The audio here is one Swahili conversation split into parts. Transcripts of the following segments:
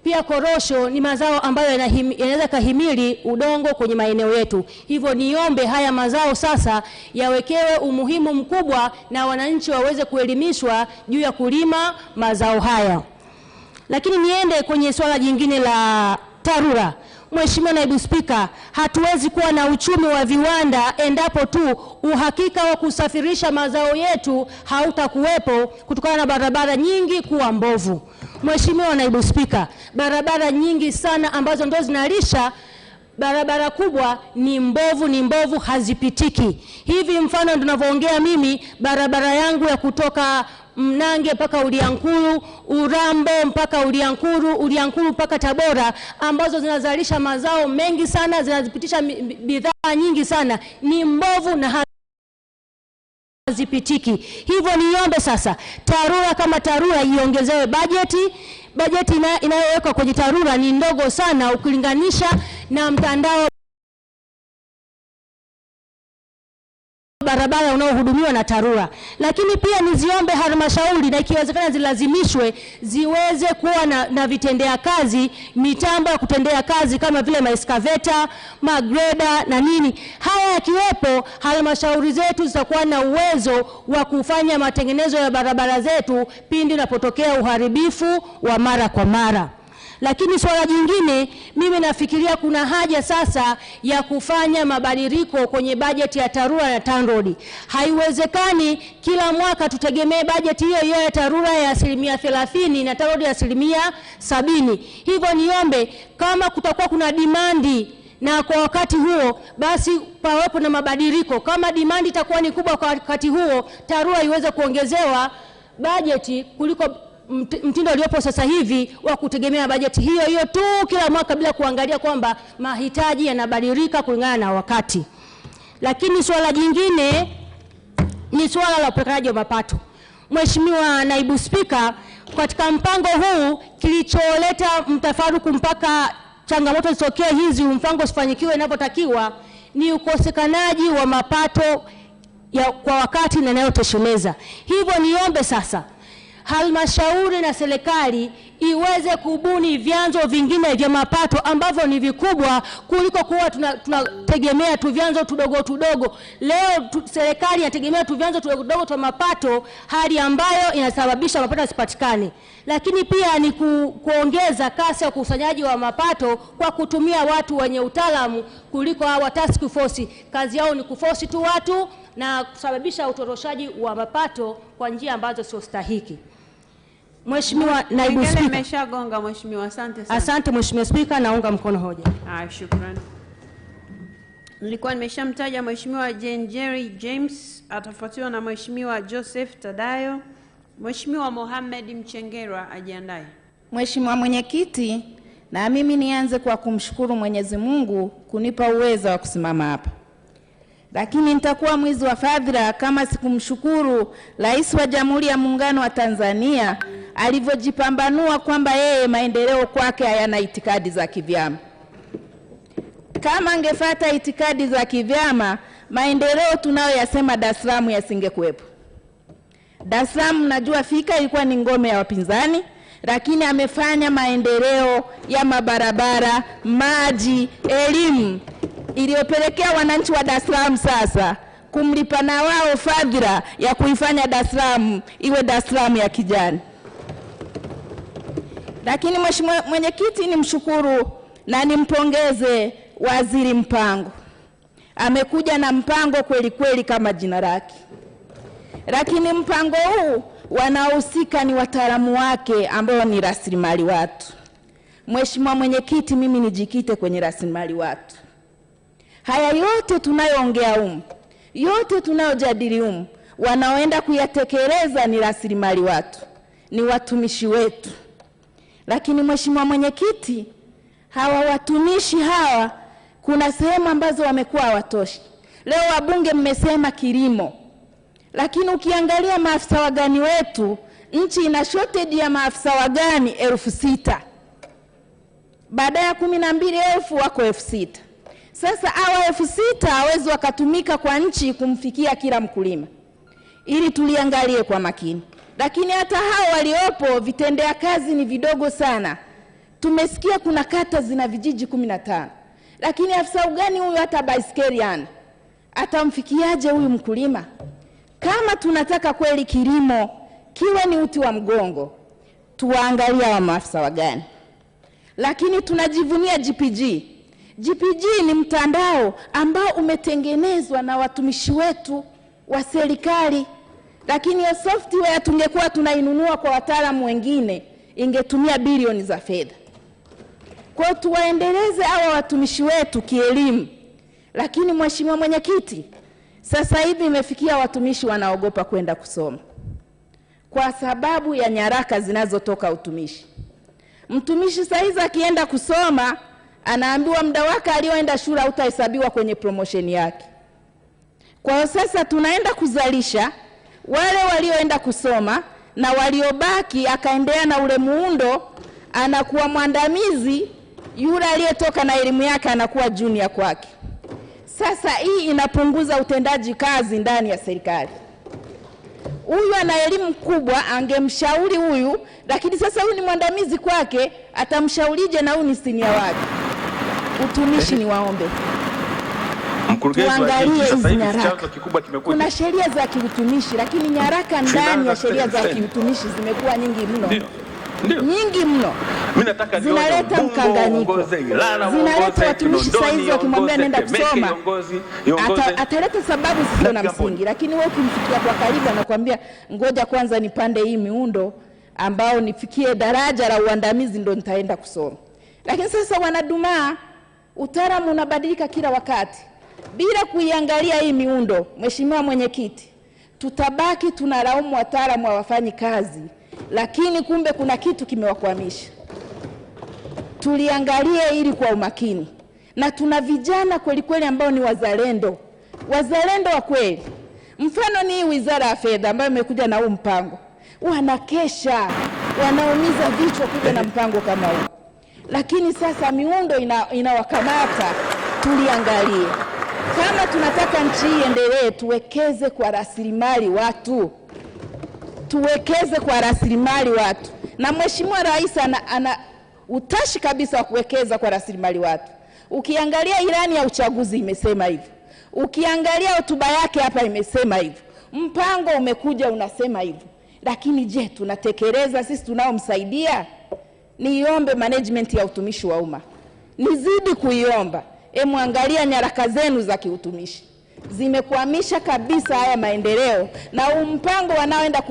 Pia korosho ni mazao ambayo yanaweza kahimili udongo kwenye maeneo yetu. Hivyo niombe haya mazao sasa yawekewe umuhimu mkubwa na wananchi waweze kuelimishwa juu ya kulima mazao haya. Lakini niende kwenye swala jingine la TARURA. Mheshimiwa Naibu Spika, hatuwezi kuwa na uchumi wa viwanda endapo tu uhakika wa kusafirisha mazao yetu hautakuwepo kutokana na barabara nyingi kuwa mbovu. Mheshimiwa Naibu Spika, barabara nyingi sana ambazo ndo zinalisha barabara kubwa ni mbovu, hazipitiki. Hivi mfano tunavyoongea mimi, barabara yangu ya kutoka Mnange mpaka Uliankuru, Urambo mpaka Uliankuru mpaka Tabora, ambazo zinazalisha mazao mengi sana, zinazipitisha bidhaa nyingi sana, ni mbovu na hazipitiki. Hivyo niombe sasa TARURA kama TARURA iongezewe bajeti. Bajeti inayowekwa kwenye TARURA ni ndogo sana ukilinganisha na mtandao barabara unaohudumiwa na TARURA. Lakini pia niziombe halmashauri na ikiwezekana zilazimishwe ziweze kuwa na vitendea kazi, mitambo ya kutendea kazi kama vile maeskaveta, magreda na nini. Haya yakiwepo, halmashauri zetu zitakuwa na uwezo wa kufanya matengenezo ya barabara zetu pindi unapotokea uharibifu wa mara kwa mara. Lakini swala jingine, mimi nafikiria kuna haja sasa ya kufanya mabadiliko kwenye bajeti ya TARURA na TANROADS. Haiwezekani kila mwaka tutegemee bajeti hiyo ya TARURA ya 30% na TANROADS ya 70%. Hivyo niombe kama kutakuwa kuna dimandi na kwa wakati huo basi pawepo na mabadiliko. Kama dimandi itakuwa ni kubwa kwa wakati huo, TARURA iweze kuongezewa bajeti kuliko mtindo uliopo sasa hivi wa kutegemea bajeti hiyo tu kila mwaka bila kuangalia kwamba mahitaji yanabadilika kulingana na wakati. Lakini swala jingine ni swala la upelekaji wa mapato. Mheshimiwa Naibu Spika, katika mpango huu kilicholeta mtafaruku mpaka changamoto zitokee hizi mpango usifanyikiwe inavyotakiwa ni ukosekanaji wa mapato kwa wakati na yanayotosheleza. Hivyo niombe sasa halmashauri na serikali iweze kubuni vyanzo vingine vya mapato ambavyo ni vikubwa kuliko kuwa tunategemea tu vyanzo tudogo. Leo serikali inategemea tu vyanzo tudogo vya mapato, hali ambayo inasababisha mapato yasipatikane. Lakini pia ni kuongeza kasi ya ukusanyaji wa mapato kwa kutumia watu wenye utaalamu kuliko hawa task force. Kazi yao ni kuforce tu watu na kusababisha utoroshaji wa mapato kwa njia ambazo sio stahiki. Mheshimiwa Naibu Spika, nimeshagonga mheshimiwa, asante sana. Asante Mheshimiwa Spika, naunga mkono hoja. Shukrani. Nilikuwa nimeshamtaja Mheshimiwa Jane Jerry James, atafuatiwa na Mheshimiwa Joseph Tadayo. Mheshimiwa Mohamed Mchengerwa ajiandae. Mheshimiwa Mwenyekiti, na mimi nianze kwa kumshukuru Mwenyezi Mungu kunipa uwezo wa kusimama hapa. Lakini nitakuwa mwizi wa fadhila kama sikumshukuru Rais wa Jamhuri ya Muungano wa Tanzania alivyojipambanua kwamba yeye maendeleo kwake hayana itikadi za kivyama. Kama angefuata itikadi za kivyama, maendeleo tunayoyasema Dar es Salaam yasingekuwepo. Dar es Salaam najua fika ilikuwa ni ngome ya wapinzani, lakini amefanya maendeleo ya mabarabara, maji, elimu iliyopelekea wananchi wa Dar es Salaam sasa kumlipa na wao fadhila ya kuifanya Dar es Salaam iwe Dar es Salaam ya kijani. Lakini Mheshimiwa Mwenyekiti, nimshukuru na nimpongeze Waziri Mpango. Amekuja na mpango kweli kweli kama jina lake. Lakini mpango huu wanaohusika ni wataalamu wake ambao ni rasilimali watu. Mheshimiwa Mwenyekiti, mimi nijikite kwenye rasilimali watu. Haya yote tunayoongea yote tunayojadili wanaoenda kuyatekeleza ni rasilimali watu, ni watumishi wetu. Lakini Mheshimiwa Mwenyekiti, hawa watumishi hawa kuna sehemu ambazo wamekuwa hawatoshi. Leo wabunge mmesema kilimo, lakini ukiangalia maafisa wagani wetu, nchi ina shortage ya maafisa wagani 6,000. Baada ya 12,000 wako 6,000. Sasa hawa 6,000 hawezi wakatumika kwa nchi kumfikia kila mkulima. Ili tuliangalie kwa makini. lakini hata hao waliopo vitendea kazi ni vidogo sana. Tumesikia kuna kata zina vijiji 15, lakini afisa ugani huyu hata baiskeli hana. Atamfikiaje huyu mkulima? Kama tunataka kweli kilimo kiwe ni uti wa mgongo, tuwaangalia wa maafisa wagani. Lakini tunajivunia GPG. GPG ni mtandao ambao umetengenezwa na watumishi wetu wa serikali, lakini hiyo software tungekuwa tunainunua kwa wataalamu wengine, ingetumia bilioni za fedha. Kwa tuwaendeleze hawa watumishi wetu kielimu. Lakini Mheshimiwa Mwenyekiti, sasa hivi imefikia watumishi wanaogopa kwenda kusoma kwa sababu ya nyaraka zinazotoka utumishi. Mtumishi saizi akienda kusoma anaambiwa muda wake alioenda shule utahesabiwa kwenye promotion yake. Kwa hiyo sasa tunaenda kuzalisha wale walioenda kusoma na waliobaki akaendelea na ule muundo, anakuwa mwandamizi, yule aliyetoka na elimu yake anakuwa junior kwake. Sasa hii inapunguza utendaji kazi ndani ya serikali. Huyu ana elimu kubwa angemshauri huyu, lakini sasa huyu ni mwandamizi kwake, atamshaurije na huyu ni senior wake? Utumishi ni waombe. Tuangalie hizi nyaraka. Kuna sheria za kiutumishi, lakini nyaraka ndani ya sheria za kiutumishi zimekuwa nyingi mno. Nyingi mno. Zinaleta mkanganyiko. Zinaleta watumishi saizi wakimwambia nenda kusoma, ataleta sababu zisizo na msingi, lakini wewe ukimfikia kwa karibu anakuambia ngoja kwanza nipande hii miundo ambao nifikie daraja la uandamizi ndo nitaenda kusoma. Lakini sasa wanadumaa, utaalamu unabadilika kila wakati bila kuiangalia hii miundo. Mheshimiwa Mwenyekiti, tutabaki tunalaumu wataalamu hawafanyi kazi, lakini kumbe kuna kitu kimewakwamisha. Tuliangalie ili kwa umakini, na tuna vijana kweli kweli ambao ni wazalendo wa kweli. Mfano ni Wizara ya Fedha ambayo imekuja na huu mpango, wanakesha, wanaumiza vichwa kuja na mpango kama huu, lakini sasa miundo inawakamata. Tuliangalie kama tunataka nchi hii endelee, tuwekeze kwa rasilimali watu. Tuwekeze kwa rasilimali watu. Na Mheshimiwa Rais ana utashi kabisa wa kuwekeza kwa rasilimali watu. Ukiangalia ilani ya uchaguzi imesema hivyo. Ukiangalia hotuba yake hapa imesema hivyo. Mpango umekuja unasema hivyo. Lakini je, tunatekeleza sisi tunaomsaidia? Niombe management ya utumishi wa umma, nizidi kuiomba, muangalia nyaraka zenu za kiutumishi. Zimekwamisha kabisa haya maendeleo, na mpango wanaoenda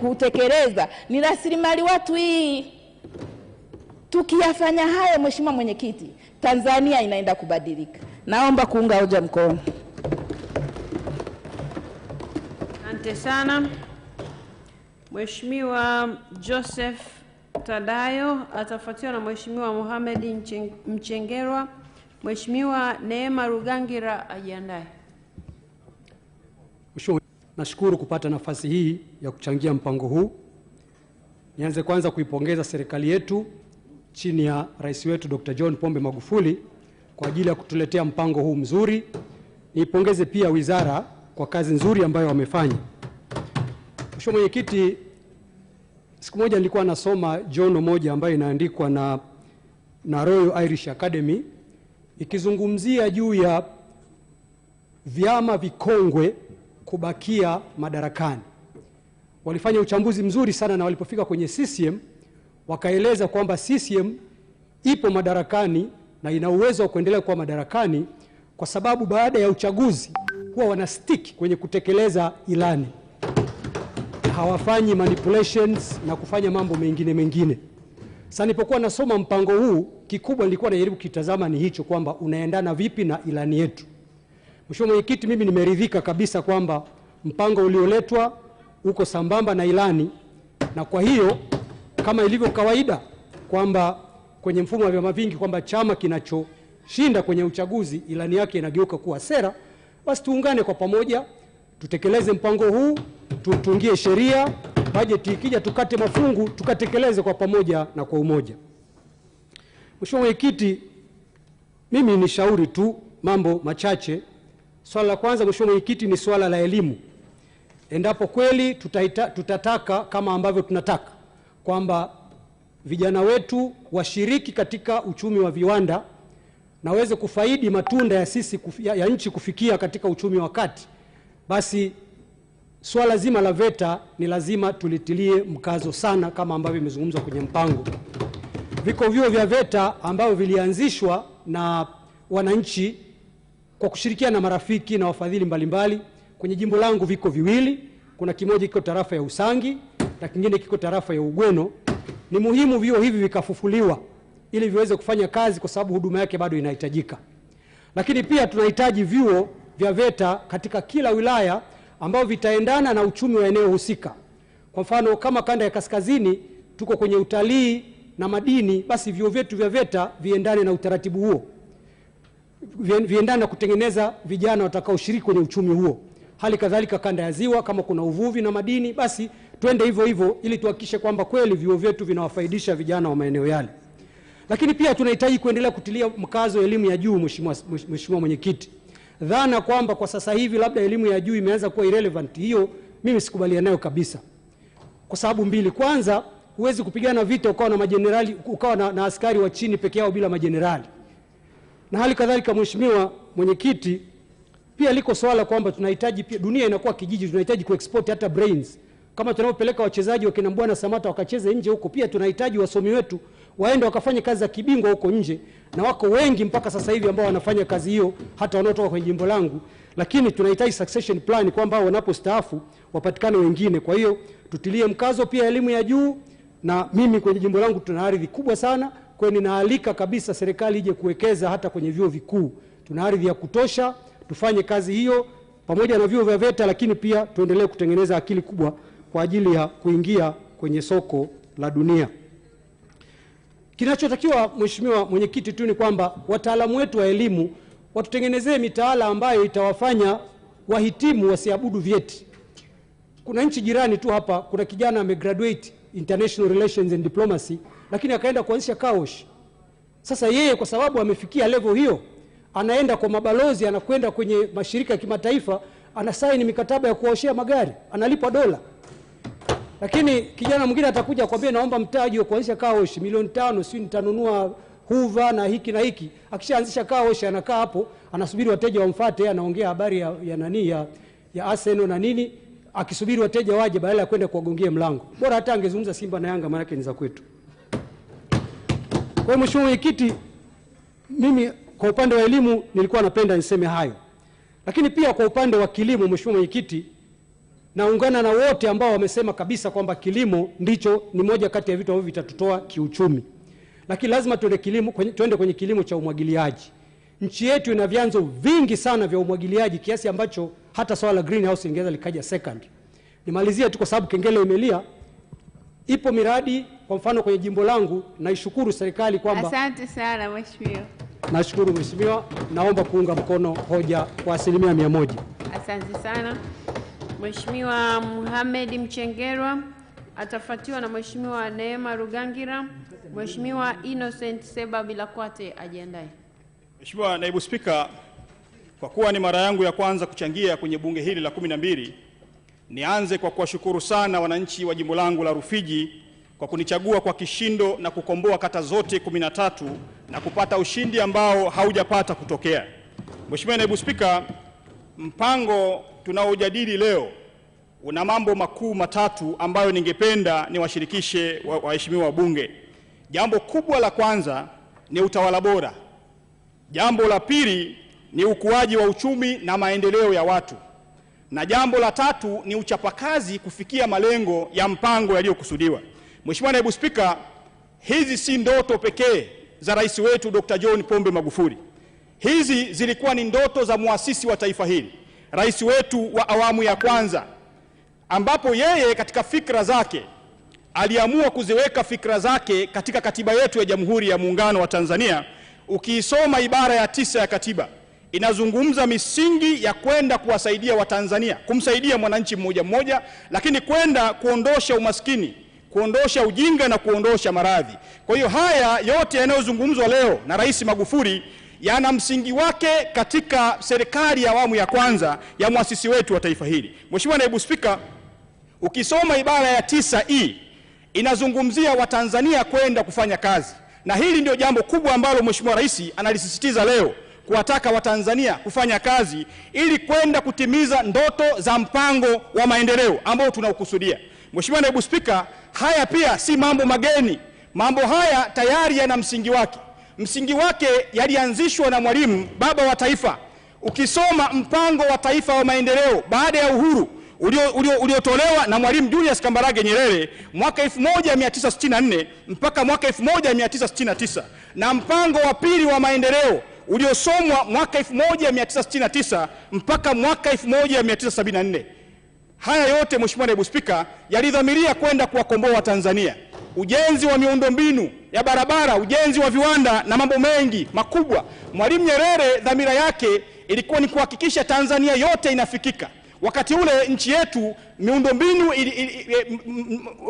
kutekeleza ni rasilimali watu hii. Tukiyafanya haya, Mheshimiwa Mwenyekiti, Tanzania inaenda kubadilika. Naomba kuunga hoja mkono. Asante sana. Mheshimiwa Joseph Tadayo atafuatiwa na Mheshimiwa Mohamed Mchengerwa. Mheshimiwa Neema Rugangira ajiandae. Nashukuru kupata nafasi hii ya kuchangia mpango huu. Nianze kwanza kuipongeza serikali yetu chini ya rais wetu Dr. John Pombe Magufuli kwa ajili ya kutuletea mpango huu mzuri. Niipongeze pia wizara kwa kazi nzuri ambayo wamefanya. Mheshimiwa Mwenyekiti, siku moja nilikuwa nasoma journal moja ambayo inaandikwa na Royal Irish Academy ikizungumzia juu ya vyama vikongwe kubakia madarakani. Walifanya uchambuzi mzuri sana, na walipofika kwenye CCM wakaeleza kwamba CCM ipo madarakani na ina uwezo wa kuendelea kuwa madarakani kwa sababu baada ya uchaguzi huwa wanastick kwenye kutekeleza ilani, hawafanyi manipulations na kufanya mambo mengine. Sasa nilipokuwa nasoma mpango huu, kikubwa nilikuwa najaribu kitazama ni hicho kwamba unaendana vipi na ilani yetu. Mheshimiwa Mwenyekiti, mimi nimeridhika kabisa kwamba mpango ulioletwa uko sambamba na ilani, na kwa hiyo kama ilivyo kawaida kwamba kwenye mfumo wa vyama vingi kwamba chama kinachoshinda kwenye uchaguzi ilani yake inageuka kuwa sera, basi tuungane kwa pamoja, tutekeleze mpango huu, tutungie sheria, bajeti ikija tukate mafungu, tukatekeleze kwa pamoja na kwa umoja. Mheshimiwa Mwenyekiti, mimi ni shauri tu mambo machache. Swala la kwanza Mheshimiwa Mwenyekiti ni swala la elimu. endapo kweli tutataka kama ambavyo tunataka kwamba vijana wetu washiriki katika uchumi wa viwanda na waweze kufaidi matunda ya sisi ya nchi kufikia katika uchumi wa kati, basi swala zima la VETA ni lazima tulitilie mkazo sana kama ambavyo imezungumzwa kwenye mpango. Viko vyuo vya VETA ambavyo vilianzishwa na wananchi kwa kushirikiana na marafiki na wafadhili mbalimbali. Kwenye jimbo langu viko viwili, kuna kimoja kiko tarafa ya Usangi na kingine kiko tarafa ya Ugweno. Ni muhimu vyuo hivi vikafufuliwa ili viweze kufanya kazi kwa sababu huduma yake bado inahitajika. Lakini pia tunahitaji vyuo vya VETA katika kila wilaya ambao vitaendana na uchumi wa eneo husika. Kwa mfano kama kanda ya kaskazini tuko kwenye utalii na madini, basi vyuo vyetu vya VETA viendane na utaratibu huo. Viendane na kutengeneza vijana watakaoshiriki kwenye uchumi huo. Hali kadhalika kanda ya ziwa kama kuna uvuvi na madini, basi twende hivyo hivyo ili tuhakikishe kwamba kweli vyuo vyetu vinawafaidisha vijana wa maeneo yale. Lakini pia tunahitaji kuendelea kutilia mkazo elimu ya juu. Mheshimiwa Mwenyekiti, dhana kwamba kwa sasa hivi labda elimu ya juu imeanza kuwa irrelevant, hiyo mimi sikubaliana nayo kabisa. Kwa sababu mbili. Kwanza, huwezi kupigana vita ukawa na majenerali, ukawa na askari wa chini peke yao bila majenerali. Na hali kadhalika Mheshimiwa Mwenyekiti, pia liko swala kwamba tunahitaji pia, dunia inakuwa kijiji, tunahitaji kuexport hata brains. Kama tunapopeleka wachezaji wakina Mbwana Samata wakacheze nje huko, pia tunahitaji wasomi wetu waende wakafanye kazi za kibingwa huko nje, na wako wengi mpaka sasa hivi ambao wanafanya kazi hiyo hata wanaotoka kwenye jimbo langu. Lakini tunahitaji succession plan kwamba wanapostaafu wapatikane wengine. Kwa hiyo tutilie mkazo pia elimu ya juu, na mimi kwenye jimbo langu tuna ardhi kubwa sana, kwa hiyo ninaalika kabisa serikali ije kuwekeza hata kwenye vyuo vikuu. Tuna ardhi ya kutosha, tufanye kazi hiyo pamoja na vyuo vya VETA, lakini pia tuendelee kutengeneza akili kubwa kwa ajili ya kuingia kwenye soko la dunia. Kinachotakiwa Mheshimiwa Mwenyekiti tu ni kwamba wataalamu wetu wa elimu watutengenezee mitaala ambayo itawafanya wahitimu wasiabudu vyeti. Kuna nchi jirani tu hapa, kuna kijana amegraduate International Relations and Diplomacy, lakini akaenda kuanzisha kaosh. Sasa yeye kwa sababu amefikia level hiyo, anaenda kwa mabalozi, anakwenda kwenye mashirika ya kimataifa, anasaini mikataba ya kuoshea magari, analipwa dola. Lakini kijana mwingine atakuja kwambia naomba mtaji wa kuanzisha kaosh milioni 5, si nitanunua huva na hiki na hiki. Akishaanzisha kaosh anakaa hapo, anasubiri wateja wamfuate, anaongea habari ya nani ya Arsenal na nini, akisubiri wateja waje badala ya kwenda kuwagongea mlango. Bora hata angezungumza Simba na Yanga, maana yake ni za kwetu. Kwa hiyo Mheshimiwa Mwenyekiti, mimi kwa upande wa elimu nilikuwa napenda niseme hayo. Lakini pia kwa upande wa kilimo, Mheshimiwa Mwenyekiti, naungana na wote ambao wamesema kabisa kwamba kilimo ndicho ni moja kati ya vitu ambavyo vitatutoa kiuchumi. Lakini lazima tuende kwenye kilimo cha umwagiliaji. Nchi yetu ina vyanzo vingi sana vya umwagiliaji kiasi ambacho hata swala la greenhouse ingeweza likaja second. Nimalizia tu kwa sababu kengele imelia. Ipo miradi kwa mfano kwenye jimbo langu, naishukuru serikali kwamba. Asante sana Mheshimiwa. Nashukuru Mheshimiwa, naomba kuunga mkono hoja kwa 100%. Asante sana. Mheshimiwa Mohamed Mchengerwa atafuatiwa na Mheshimiwa Neema Rugangira. Mheshimiwa Innocent Seba Bilakwate ajiandae. Mheshimiwa Naibu Spika, kwa kuwa ni mara yangu ya kwanza kuchangia kwenye bunge hili la 12, nianze kwa kuwashukuru sana wananchi wa jimbo langu la Rufiji kwa kunichagua kwa kishindo na kukomboa kata zote 13 na kupata ushindi ambao haujapata kutokea. Mheshimiwa Naibu Spika, mpango tunaojadili leo una mambo makuu matatu ambayo ningependa niwashirikishe waheshimiwa wabunge. Jambo kubwa la kwanza ni utawala bora. Jambo la pili ni ukuaji wa uchumi na maendeleo ya watu. Na jambo la tatu ni uchapakazi kufikia malengo ya mpango yaliyokusudiwa. Mheshimiwa Naibu Spika, hizi si ndoto pekee za rais wetu Dr. John Pombe Magufuli. Hizi zilikuwa ni ndoto za muasisi wa taifa hili, rais wetu wa awamu ya kwanza, ambapo yeye katika fikra zake aliamua kuziweka fikra zake katika katiba yetu ya Jamhuri ya Muungano wa Tanzania. Ukiisoma ibara ya 9 ya katiba, inazungumza misingi ya kwenda kuwasaidia Watanzania, kumsaidia mwananchi mmoja mmoja, lakini kwenda kuondosha umaskini, kuondosha ujinga na kuondosha maradhi. Kwa hiyo haya yote yanayozungumzwa leo na Rais Magufuli yana msingi wake katika serikali ya awamu ya kwanza ya muasisi wetu wa taifa hili. Mheshimiwa Naibu Spika, ukisoma ibara ya 9E inazungumzia Watanzania kwenda kufanya kazi, na hili ndio jambo kubwa ambalo Mheshimiwa Rais analisisitiza leo, kuwataka Watanzania kufanya kazi ili kwenda kutimiza ndoto za mpango wa maendeleo ambao tunaukusudia. Mheshimiwa Naibu Spika, haya pia si mambo mageni. Mambo haya tayari yana msingi wake. Msingi wake yalianzishwa na Mwalimu baba wa taifa. Ukisoma mpango wa taifa wa maendeleo baada ya uhuru uliotolewa na Mwalimu Julius Kambarage Nyerere mwaka 1964 mpaka mwaka 1969, na mpango wa pili wa maendeleo uliosomwa mwaka 1969 mpaka mwaka 1974. Haya yote Mheshimiwa Naibu Spika, yalidhamiria kwenda kuwakomboa Tanzania. Ujenzi wa miundombinu ya barabara, ujenzi wa viwanda na mambo mengi makubwa. Mwalimu Nyerere dhamira yake ilikuwa ni kuhakikisha Tanzania yote inafikika. Wakati ule nchi yetu miundombinu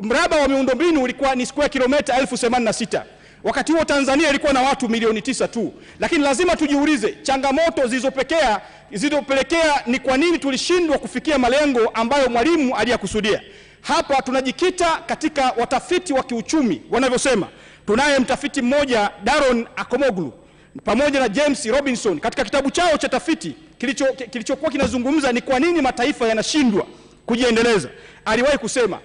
mraba wa miundombinu ulikuwa ni square kilomita 1086. Wakati huo Tanzania ilikuwa na watu milioni 9 tu. Lakini lazima tujiulize changamoto zilizopelekea ni kwa nini tulishindwa kufikia malengo ambayo Mwalimu aliyakusudia. Hapa tunajikita katika watafiti wa kiuchumi wanavyosema. Tunaye mtafiti mmoja Daron Acemoglu pamoja na James Robinson katika kitabu chao cha tafiti kilichokuwa kinazungumza ni kwa nini mataifa yanashindwa kujiendeleza. Aliwahi kusema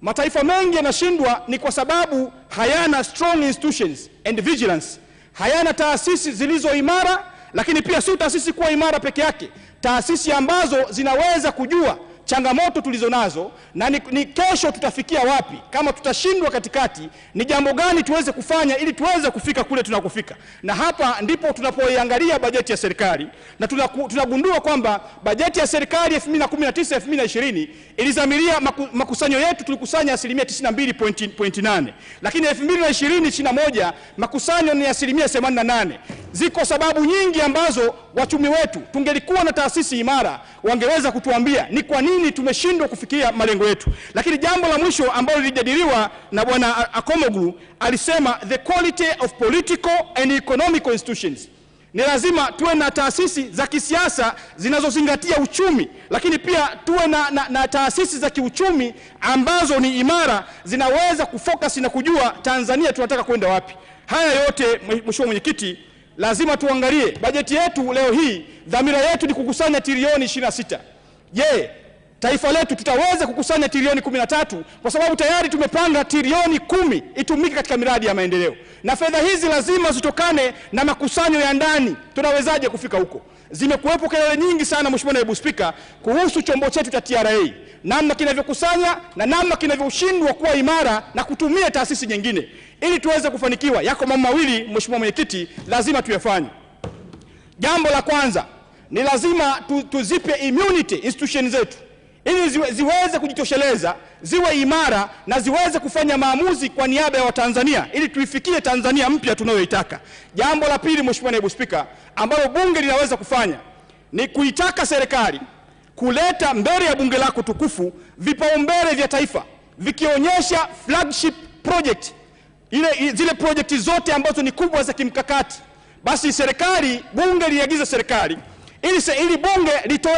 mataifa mengi yanashindwa ni kwa sababu hayana strong institutions and vigilance. Hayana taasisi zilizo imara, lakini pia si taasisi kuwa imara peke yake, taasisi ambazo zinaweza kujua changamoto tulizonazo na ni kesho tutafikia wapi. Kama tutashindwa katikati, ni jambo gani tuweze kufanya ili tuweze kufika kule tunakofika. Na hapa ndipo tunapoiangalia bajeti ya serikali na tunagundua kwamba bajeti ya serikali 2019-2020 ilizamiria makusanyo yetu tulikusanya 92.8, lakini 2020-2021 makusanyo ni 88%. Ziko sababu nyingi ambazo wachumi wetu, tungelikuwa na taasisi imara, wangeweza kutuambia ni kwa nini tumeshindwa kufikia malengo yetu. Lakini jambo la mwisho ambalo lilijadiliwa na Bwana Acemoglu, alisema the quality of political and economic institutions. Ni lazima tuwe na taasisi za kisiasa zinazozingatia uchumi, lakini pia tuwe na taasisi za kiuchumi ambazo ni imara, zinaweza kufocus na kujua Tanzania tunataka kwenda wapi. Haya yote Mheshimiwa Mwenyekiti, lazima tuangalie bajeti yetu leo hii. Dhamira yetu ni kukusanya trilioni 26. Je, taifa letu tutaweza kukusanya trilioni 13? Kwa sababu tayari tumepanga trilioni 10 itumike katika miradi ya maendeleo, na fedha hizi lazima zitokane na makusanyo ya ndani. Tunawezaje kufika huko? Zimekuwepo kelele nyingi sana Mheshimiwa Naibu Spika kuhusu chombo chetu cha TRA, namna kinavyokusanya na namna kinavyoshindwa kuwa imara na kutumia taasisi nyingine. Ili tuweze kufanikiwa, yako mambo mawili Mheshimiwa Mwenyekiti lazima tuyafanye. Jambo la kwanza ni lazima tuzipe immunity institutions zetu ili ziweze kujitosheleza, ziwe imara na ziweze kufanya maamuzi kwa niaba ya Watanzania ili tuifikie Tanzania mpya tunayoitaka. Jambo la pili Mheshimiwa Naibu Spika ambalo bunge linaweza kufanya ni kuitaka serikali kuleta mbele ya bunge lako tukufu vipaumbele vya taifa vikionyesha flagship project, zile project zote ambazo ni kubwa za kimkakati. Basi bunge liagize serikali ili bunge litoe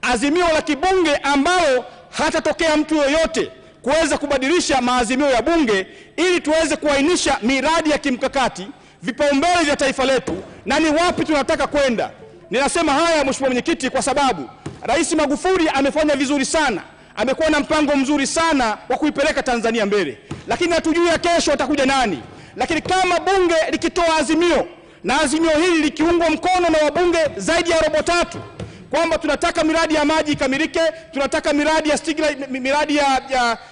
azimio la kibunge ambalo hatatokea mtu yoyote kuweza kubadilisha maazimio ya bunge, ili tuweze kuainisha miradi ya kimkakati, vipaumbele vya taifa letu na ni wapi tunataka kwenda. Ninasema haya Mheshimiwa Mwenyekiti kwa sababu Rais Magufuli amefanya vizuri sana, amekuwa na mpango mzuri sana wa kuipeleka Tanzania mbele, lakini hatujui ya kesho atakuja nani. Lakini kama bunge likitoa azimio na azimio hili likiungwa mkono na wabunge zaidi ya 3/4 kwamba tunataka miradi ya maji ikamilike, tunataka miradi ya miradi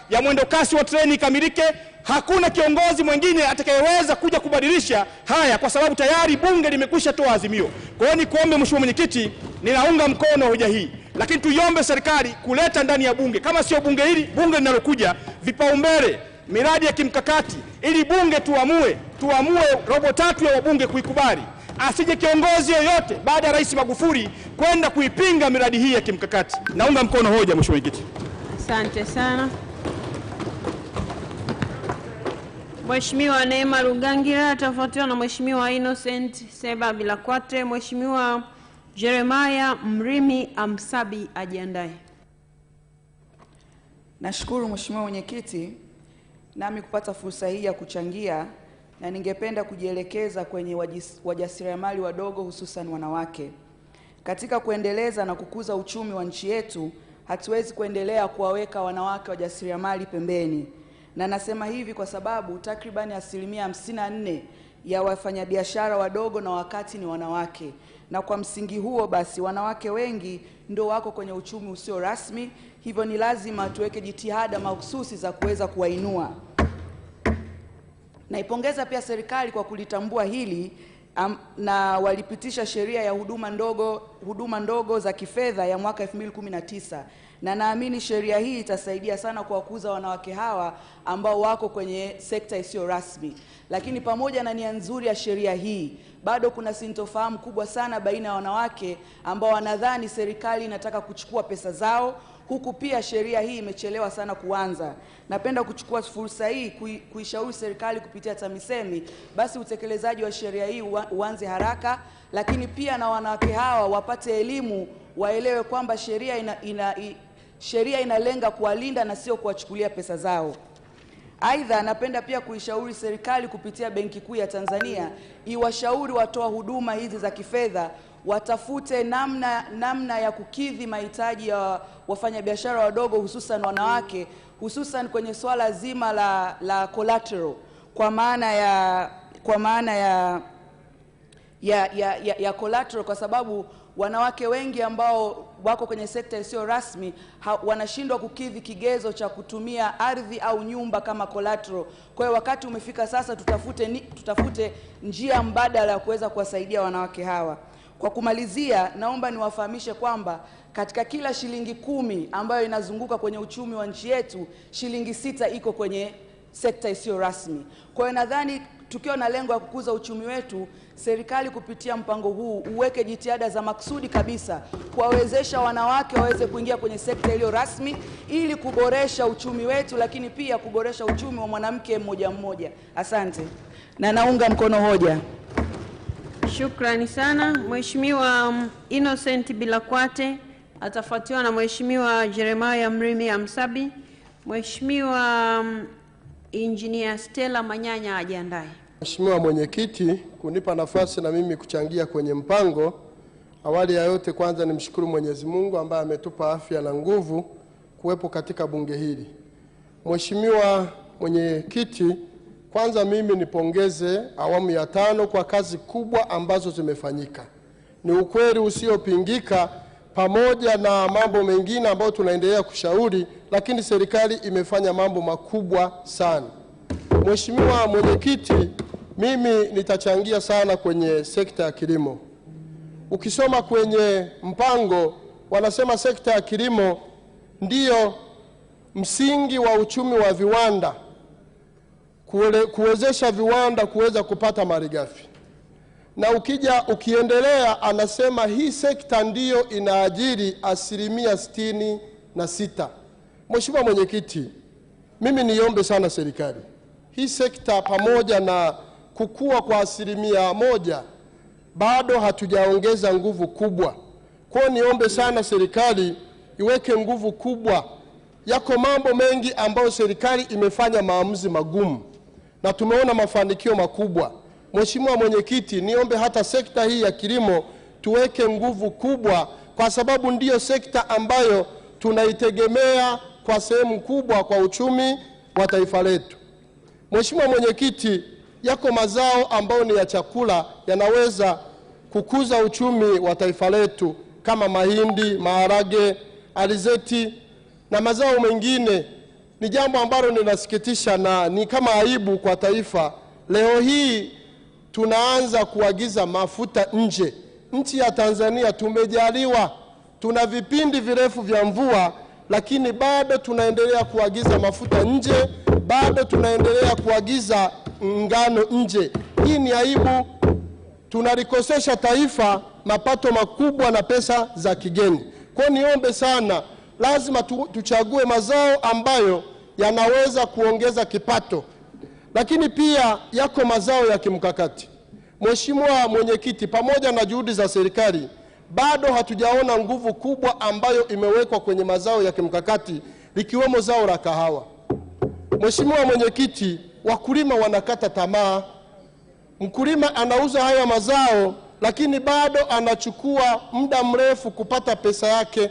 ya mwendo kasi wa treni ikamilike, hakuna kiongozi mwingine atakayeweza kuja kubadilisha haya kwa sababu tayari bunge limekwisha toa azimio. Kwa hiyo nikuombe Mheshimiwa Mwenyekiti, ninaunga mkono hoja hii, lakini tuiombe serikali kuleta ndani ya bunge, kama sio bunge hili, bunge linalokuja, vipaumbele miradi ya kimkakati ili bunge tuamue 3/4 ya wabunge kuikubali. Asije kiongozi yoyote baada ya Rais Magufuli kwenda kuipinga miradi hii ya kimkakati. Naunga mkono hoja Mheshimiwa Mwenyekiti. Asante sana. Mheshimiwa Neema Rugangira atafuatiwa na Mheshimiwa Innocent Seba Bilakwate. Mheshimiwa Jeremiah Mrimi Amsabi ajiandae. Nashukuru Mheshimiwa Mwenyekiti nami kupata fursa hii ya kuchangia, na ningependa kujielekeza kwenye wajasiriamali wadogo hususan wanawake. Katika kuendeleza na kukuza uchumi wa nchi yetu, hatuwezi kuendelea kuwaweka wanawake wajasiriamali pembeni. Na nasema hivi kwa sababu takribani 54% ya wafanyabiashara wadogo na wakati ni wanawake. Na kwa msingi huo basi wanawake wengi ndio wako kwenye uchumi usio rasmi, hivyo ni lazima tuweke jitihada mahususi za kuweza kuwainua. Naipongeza pia serikali kwa kulitambua hili na walipitisha sheria ya huduma ndogo za kifedha ya mwaka 2019, na naamini sheria hii itasaidia sana kuwakuza wanawake hawa ambao wako kwenye sekta isiyo rasmi. Lakini pamoja na nia nzuri ya sheria hii, bado kuna sintofahamu kubwa sana baina ya wanawake ambao wanadhani serikali inataka kuchukua pesa zao, huku pia sheria hii imechelewa sana kuanza. Napenda kuchukua fursa hii kuishauri serikali kupitia TAMISEMI basi utekelezaji wa sheria hii uanze haraka, lakini pia na wanawake hawa wapate elimu, waelewe kwamba sheria inalenga kuwalinda na sio kuwachukulia pesa zao. Aidha, napenda pia kuishauri serikali kupitia Benki Kuu ya Tanzania iwashauri watoa huduma hizi za kifedha watafute namna ya kukidhi mahitaji ya wafanyabiashara wadogo hususan wanawake, hususan kwenye swala zima la collateral, kwa maana ya collateral, kwa sababu wanawake wengi ambao wako kwenye sekta isiyo rasmi wanashindwa kukidhi kigezo cha kutumia ardhi au nyumba kama collateral. Kwa hiyo wakati umefika sasa tutafute njia mbadala ya kuweza kuwasaidia wanawake hawa. Kwa kumalizia, naomba niwafahamishe kwamba katika kila shilingi 10 ambayo inazunguka kwenye uchumi wa nchi yetu, shilingi 6 iko kwenye sekta isiyo rasmi. Kwa hiyo nadhani tukiwa na lengo la kukuza uchumi wetu, serikali kupitia mpango huu uweke jitihada za maksudi kabisa kuwawezesha wanawake waweze kuingia kwenye sekta iliyo rasmi ili kuboresha uchumi wetu, lakini pia kuboresha uchumi wa mwanamke mmoja mmoja. Asante. Na naunga mkono hoja. Shukrani sana. Mheshimiwa Innocent Bilakwate atafuatiwa na Mheshimiwa Jeremiah Mrimi Amsabi. Mheshimiwa Engineer Stella Manyanya ajiandae. Mheshimiwa Mwenyekiti kunipa nafasi na mimi kuchangia kwenye mpango. Awali ya yote kwanza nimshukuru Mwenyezi Mungu ambaye ametupa afya na nguvu kuwepo katika bunge hili. Mheshimiwa Mwenyekiti, kwanza mimi nipongeze awamu ya 5 kwa kazi kubwa ambazo zimefanyika. Ni ukweli usiopingika, pamoja na mambo mengine ambayo tunaendelea kushauri, lakini serikali imefanya mambo makubwa sana. Mheshimiwa Mwenyekiti, mimi nitachangia sana kwenye sekta ya kilimo. Ukisoma kwenye mpango wanasema sekta ya kilimo ndiyo msingi wa uchumi wa viwanda, kuwezesha viwanda kuweza kupata malighafi. Na ukiendelea anasema hii sekta ndiyo inaajiri 66%. Mheshimiwa Mwenyekiti, mimi niombe sana serikali, hii sekta pamoja na kukua kwa 1% bado hatujaongeza nguvu kubwa. Kwa niombe sana serikali iweke nguvu kubwa. Yako mambo mengi ambayo serikali imefanya maamuzi magumu na tumeona mafanikio makubwa. Mheshimiwa Mwenyekiti, niombe hata sekta hii ya kilimo tuweke nguvu kubwa, kwa sababu ndiyo sekta ambayo tunaitegemea kwa sehemu kubwa kwa uchumi wa taifa letu. Mheshimiwa Mwenyekiti, yako mazao ambayo ni ya chakula yanaweza kukuza uchumi wa taifa letu kama mahindi, maharage, alizeti na mazao mengine. Ni jambo ambalo linasikitisha na ni kama aibu kwa taifa. Leo hii tunaanza kuagiza mafuta nje. Nchi ya Tanzania tumejaliwa, tuna vipindi virefu vya mvua, lakini bado tunaendelea kuagiza mafuta nje, bado tunaendelea kuagiza ngano nje. Hii ni aibu, tunalikosesha taifa mapato makubwa na pesa za kigeni. Kwa niombe sana, lazima tuchague mazao ambayo yanaweza kuongeza kipato. lakini pia yako mazao ya kimkakati. Mheshimiwa Mwenyekiti, pamoja na juhudi za serikali, bado hatujaona nguvu kubwa ambayo imewekwa kwenye mazao ya kimkakati likiwemo zao la kahawa. Mheshimiwa Mwenyekiti, wakulima wanakata tamaa. Mkulima anauza haya mazao lakini bado anachukua muda mrefu kupata pesa yake.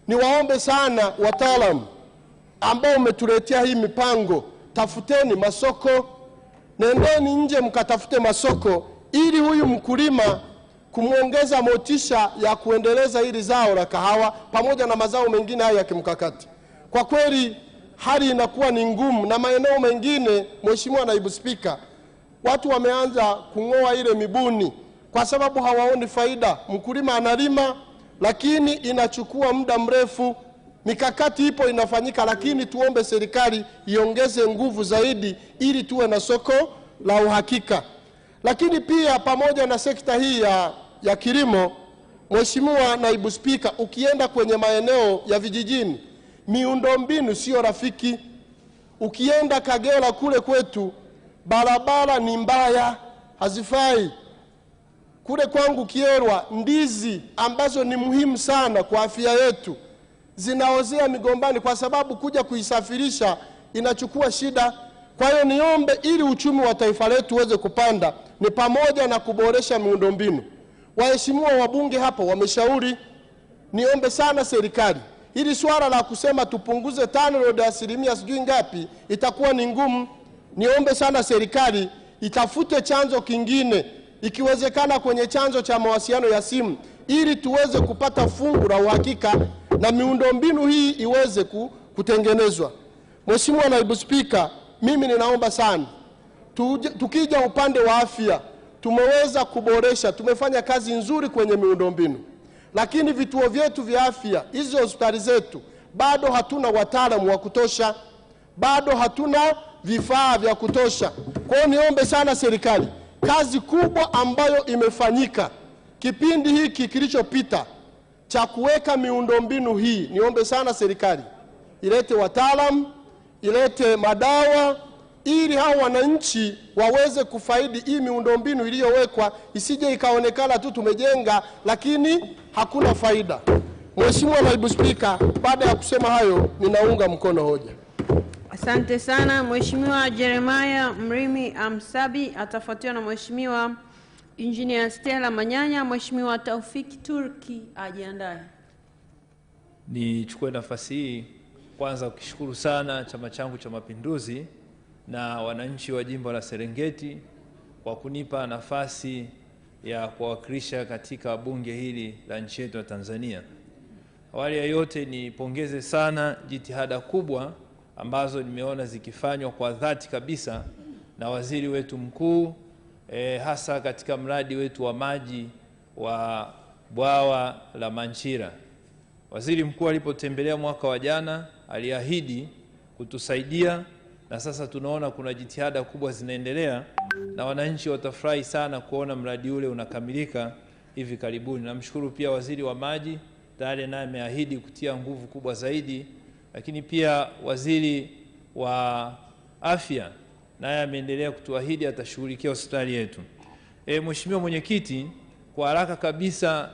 Niwaombe sana wataalamu ambao umetuletea hii mipango, tafuteni masoko, nendeni nje mkatafute masoko ili huyu mkulima kumuongeza motisha ya kuendeleza hili zao la kahawa pamoja na mazao mengine haya ya kimkakati. Kwa kweli hali inakuwa ni ngumu, na maeneo mengine, Mheshimiwa Naibu Spika, watu wameanza kung'oa ile mibuni kwa sababu hawaoni faida. Mkulima analima lakini inachukua muda mrefu. Mikakati ipo inafanyika, lakini tuombe serikali iongeze nguvu zaidi ili tuwe na soko la uhakika. Lakini pia pamoja na sekta hii ya kilimo, Mheshimiwa Naibu Spika, ukienda kwenye maeneo ya vijijini, miundombinu sio rafiki. Ukienda Kagera kule kwetu, barabara ni mbaya, hazifai. Kule kwangu Kyerwa, ndizi ambazo ni muhimu sana kwa afya yetu zinaozea migombani kwa sababu kuja kuisafirisha inachukua shida. Kwa hiyo niombe, ili uchumi wa taifa letu uweze kupanda, ni pamoja na kuboresha miundombinu. Waheshimiwa wabunge hapo wameshauri, niombe sana serikali, ili swala la kusema tupunguze TANROADS asilimia sijui ngapi itakuwa ni ngumu. Niombe sana serikali itafute chanzo kingine, ikiwezekana kwenye chanzo cha mawasiliano ya simu, ili tuweze kupata fungu la uhakika na miundombinu hii iweze kutengenezwa. Mheshimiwa Naibu Spika, mimi ninaomba sana, tukija upande wa afya, tumeweza kuboresha, tumefanya kazi nzuri kwenye miundombinu, lakini vituo vyetu vya afya, hizo hospitali zetu, bado hatuna wataalamu wa kutosha, bado hatuna vifaa vya kutosha. Kwa hiyo niombe sana serikali, kazi kubwa ambayo imefanyika kipindi hiki kilichopita cha kuweka miundombinu hii, niombe sana serikali ilete wataalamu, ilete madawa, ili hao wananchi waweze kufaidi hii miundombinu iliyowekwa, isije ikaonekana tu tumejenga lakini hakuna faida. Mheshimiwa Naibu Spika, baada ya kusema hayo, ninaunga mkono hoja. Asante sana. Mheshimiwa Jeremiah Mrimi Amsabi atafuatiwa na Mheshimiwa Engineer Stella Manyanya. Mheshimiwa Taufik Turki ajiandae. Nichukue nafasi hii kwanza kushukuru sana chama changu cha Mapinduzi na wananchi wa jimbo la Serengeti kwa kunipa nafasi ya kuwakilisha katika bunge hili la nchi yetu ya Tanzania. Awali ya yote nipongeze sana jitihada kubwa ambazo nimeona zikifanywa kwa dhati kabisa na waziri wetu mkuu, hasa katika mradi wetu wa maji wa bwawa la Manchira. Waziri mkuu alipotembelea mwaka wa jana aliahidi kutusaidia, na sasa tunaona kuna jitihada kubwa zinaendelea, na wananchi watafurahi sana kuona mradi ule unakamilika hivi karibuni. Namshukuru pia waziri wa maji, tayari naye ameahidi kutia nguvu kubwa zaidi, lakini pia waziri wa afya naye ameendelea kutuahidi atashughulikia hospitali yetu. Mheshimiwa Mwenyekiti, kwa haraka kabisa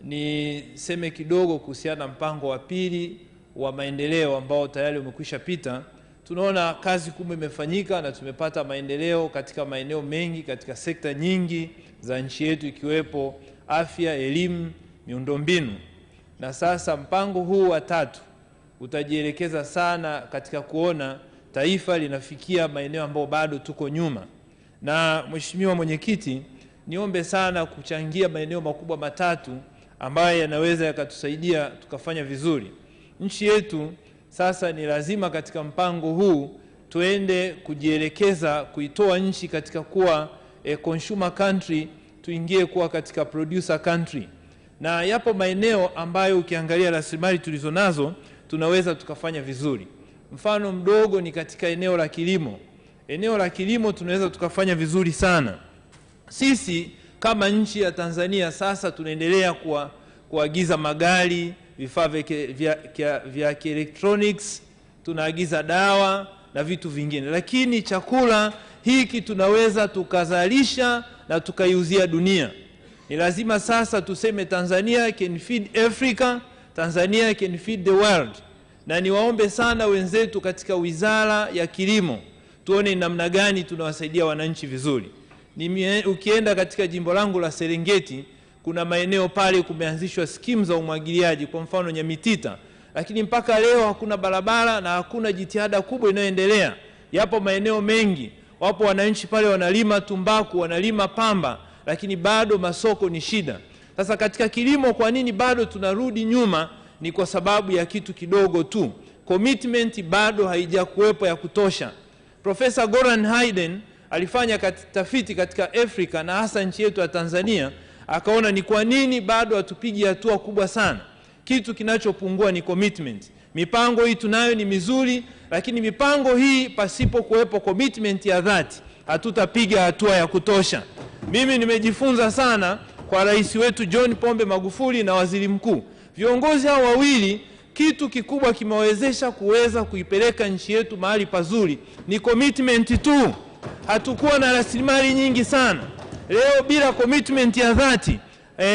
niseme kidogo kuhusiana na mpango wa pili wa maendeleo ambao tayari umekwisha pita. Tunaona kazi kubwa imefanyika na tumepata maendeleo katika maeneo mengi katika sekta nyingi za nchi yetu, ikiwepo afya, elimu, miundombinu. Na sasa mpango huu wa tatu utajielekeza sana katika kuona taifa linafikia maeneo ambayo bado tuko nyuma. Na Mheshimiwa Mwenyekiti, niombe sana kuchangia maeneo makubwa matatu ambayo yanaweza yakatusaidia tukafanya vizuri. Nchi yetu sasa ni lazima katika mpango huu tuende kujielekeza kuitoa nchi katika kuwa consumer country, tuingie kuwa katika producer country. Na yapo maeneo ambayo ukiangalia rasilimali tulizonazo tunaweza tukafanya vizuri. Mfano mdogo ni katika eneo la kilimo. Eneo la kilimo tunaweza tukafanya vizuri sana. Sisi kama nchi ya Tanzania sasa tunaendelea kuagiza magari, vifaa vya electronics, tunaagiza dawa na vitu vingine. Lakini chakula hiki tunaweza tukazalisha na tukaiuzia dunia. Ni lazima sasa tuseme Tanzania can feed Africa, Tanzania can feed the world. Na niwaombe sana wenzetu katika Wizara ya Kilimo, tuone namna gani tunawasaidia wananchi vizuri. Ukienda katika jimbo langu la Serengeti, kuna maeneo pale kumeanzishwa skimu za umwagiliaji, kwa mfano Nyamitita, lakini mpaka leo hakuna barabara na hakuna jitihada kubwa inayoendelea. Yapo maeneo mengi, wapo wananchi pale wanalima tumbaku, wanalima pamba, lakini bado masoko ni shida. Sasa katika kilimo, kwa nini bado tunarudi nyuma? Ni kwa sababu ya kitu kidogo tu. Commitment bado haijakuwepo ya kutosha. Profesa Goran Hayden alifanya tafiti katika Afrika na hasa nchi yetu ya Tanzania, akaona ni kwa nini bado hatupigi hatua kubwa sana. Kitu kinachopungua ni commitment. Mipango hii tunayo ni mizuri, lakini mipango hii pasipo kuwepo commitment ya dhati, hatutapiga hatua ya kutosha. Mimi nimejifunza sana kwa rais wetu John Pombe Magufuli na waziri mkuu. Viongozi hao wawili, kitu kikubwa kimewezesha kuweza kuipeleka nchi yetu mahali pazuri ni commitment tu. Hatukuwa na rasilimali nyingi sana. Leo bila commitment ya dhati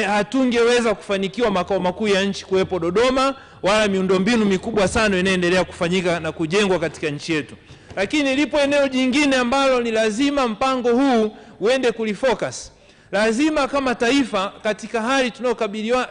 hatungeweza kufanikiwa makao makuu ya nchi kuwepo Dodoma, wala miundombinu mikubwa sana inaendelea kufanyika na kujengwa katika nchi yetu. Lakini lipo eneo jingine ambalo ni lazima mpango huu uende kulifocus. Lazima kama taifa, katika hali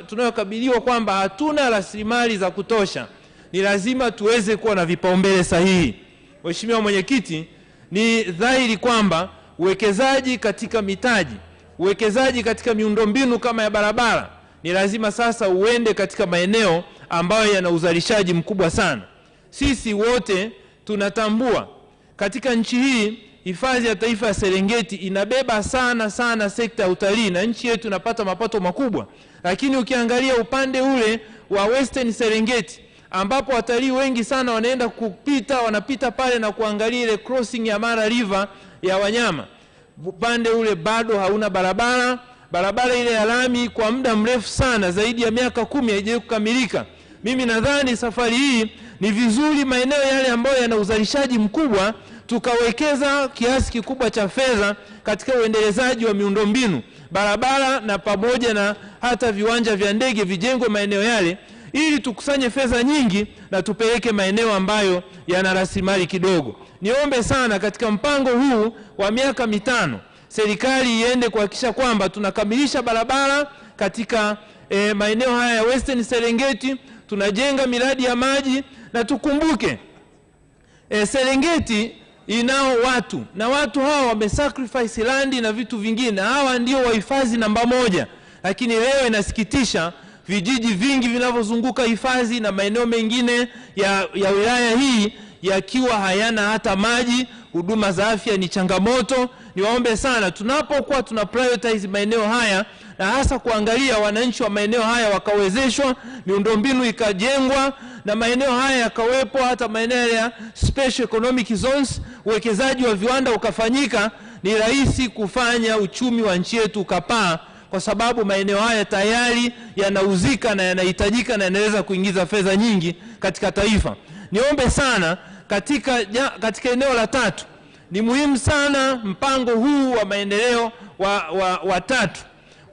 tunayokabiliwa kwamba hatuna rasilimali za kutosha, ni lazima tuweze kuwa na vipaumbele sahihi. Mheshimiwa Mwenyekiti, ni dhahiri kwamba uwekezaji katika mitaji, uwekezaji katika miundombinu kama ya barabara, ni lazima sasa uende katika maeneo ambayo yana uzalishaji mkubwa sana. Sisi wote tunatambua katika nchi hii hifadhi ya taifa ya Serengeti inabeba sana sekta ya utalii na nchi yetu inapata mapato makubwa. Lakini ukiangalia upande ule wa Western Serengeti, ambapo watalii wengi sana wanapita pale na kuangalia ile crossing ya Mara River ya wanyama, upande ule bado hauna barabara ile ya lami kwa muda mrefu sana, zaidi ya miaka 10 haijawahi kukamilika. Mimi nadhani safari hii ni vizuri maeneo yale ambayo yana uzalishaji mkubwa tukawekeza kiasi kikubwa cha fedha katika uendelezaji wa miundombinu, barabara na pamoja na hata viwanja vya ndege vijengwe maeneo yale, ili tukusanye fedha nyingi na tupeleke maeneo ambayo yana rasilimali kidogo. Niombe sana katika mpango huu wa miaka 5 serikali iende kuhakikisha kwamba tunakamilisha barabara katika maeneo haya ya Western Serengeti, tunajenga miradi ya maji, na tukumbuke Serengeti inao watu, na watu hawa wamesacrifice land na vitu vingine. Hawa ndio wahifadhi namba 1. Lakini leo inasikitisha, vijiji vingi vinavyozunguka hifadhi na maeneo mengine ya wilaya hii yakiwa hayana hata maji, huduma za afya ni changamoto. Niwaombe sana, tunapokuwa tuna prioritize maeneo haya na hasa kuangalia wananchi wa maeneo haya wakawezeshwa, miundombinu ikajengwa na maeneo haya yakawepo hata maeneo ya special economic zones, uwekezaji wa viwanda ukafanyika, ni rahisi kufanya uchumi wa nchi yetu ukapaa, kwa sababu maeneo haya tayari yanauzika na yanahitajika na yanaweza kuingiza fedha nyingi katika taifa. Niombe sana katika eneo la 3, ni muhimu sana mpango huu wa maendeleo wa 3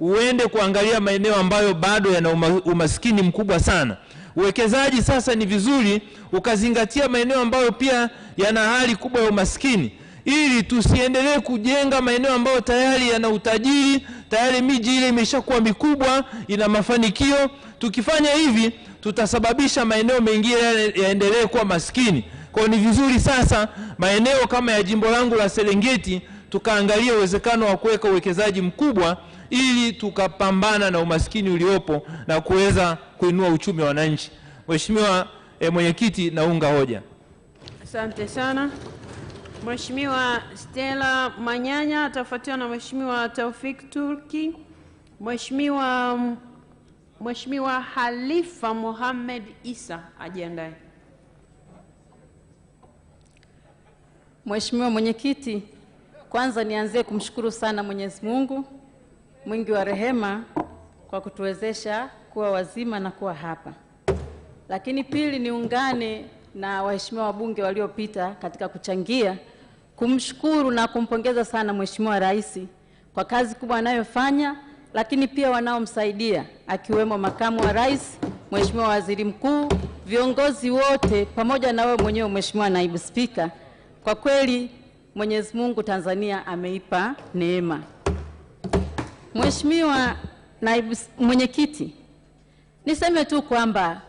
uende kuangalia maeneo ambayo bado yana umaskini mkubwa sana. Uwekezaji sasa ni vizuri ukazingatia maeneo ambayo pia yana hali kubwa ya umaskini, ili tusiendelee kujenga maeneo ambayo tayari yana utajiri, tayari miji ile imeshakuwa mikubwa, ina mafanikio. Tukifanya hivi tutasababisha maeneo mengine yaendelee kuwa maskini. Kwa ni vizuri sasa maeneo kama ya jimbo langu la Serengeti tukaangalia uwezekano wa kuweka uwekezaji mkubwa, ili tukapambana na umaskini uliopo na kuweza kuinua uchumi wa wananchi. Mheshimiwa Mwenyekiti, naunga hoja. Asante sana. Mheshimiwa Stella Manyanya atafuatiwa na Mheshimiwa Taufik Turki. Mheshimiwa Halifa Mohamed Isa ajiandae. Mheshimiwa Mwenyekiti, kwanza nianzie kumshukuru sana Mwenyezi Mungu mwingi wa rehema kwa kutuwezesha kuwa wazima na kuwa hapa. Lakini pili, niungane na waheshimiwa wabunge waliopita katika kuchangia kumshukuru na kumpongeza sana Mheshimiwa Rais kwa kazi kubwa anayofanya, lakini pia wanaomsaidia akiwemo Makamu wa Rais, Mheshimiwa Waziri Mkuu, viongozi wote pamoja na wewe mwenyewe Mheshimiwa Naibu Spika. Kwa kweli Mwenyezi Mungu Tanzania ameipa neema. Mheshimiwa Naibu Mwenyekiti, niseme tu kwamba